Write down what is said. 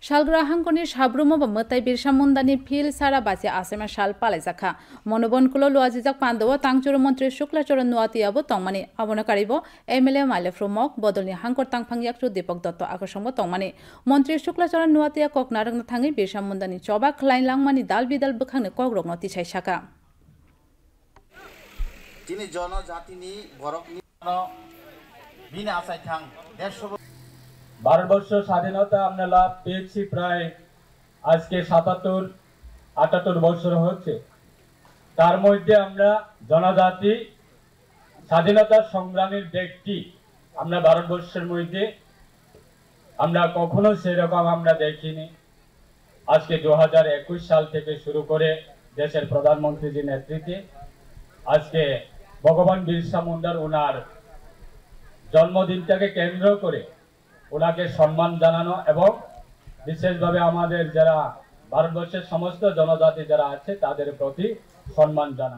শালগ্রা হাঙ্কনি সাব্রুম মতাই বিরসা মুন্দানি ফিল সারা বাসি আসামে শাল পালাইজাখা মনোবনকুলো লুয়াজিজাক পান্দব তাংচুরু মন্ত্রী শুক্লাচরণ নুয়াতিয়াবো তংমানি আবনকারিব এমএলএ মাইলেফ্রুমক বদলনি হাঙ্কর তাংফাংয়াকচু দীপক দত্ত আকর্ষঙ্গ তংমানি মন্ত্রী শুক্লাচরণ নুয়াতিয়া কক নারংনা থাঙ্গি বিরসা মুন্দানি চবা খ্লাইন লাংমানি দাল বিদাল বখাংনে কগ্রগ্ন তিছাই সাকা যিনি জনজাতিনি বরকনি বিনা আশায় থাং 150 ভারতবর্ষ স্বাধীনতা আমরা লাভ পেয়েছি প্রায় আজকে 77-78 বছর হচ্ছে। তার মধ্যে আমরা জনজাতি স্বাধীনতা সংগ্রামের ব্যক্তি আমরা ভারতবর্ষের মধ্যে আমরা কখনো সেরকম আমরা দেখিনি। আজকে 2021 সাল থেকে শুরু করে দেশের প্রধানমন্ত্রীর নেতৃত্বে আজকে ভগবান বিরসা মুন্ডার ওনার জন্মদিনটাকে কেন্দ্র করে ওনাকে সম্মান জানানো এবং বিশেষভাবে আমাদের যারা ভারতবর্ষের সমস্ত জনজাতি যারা আছে তাদের প্রতি সম্মান জানানো।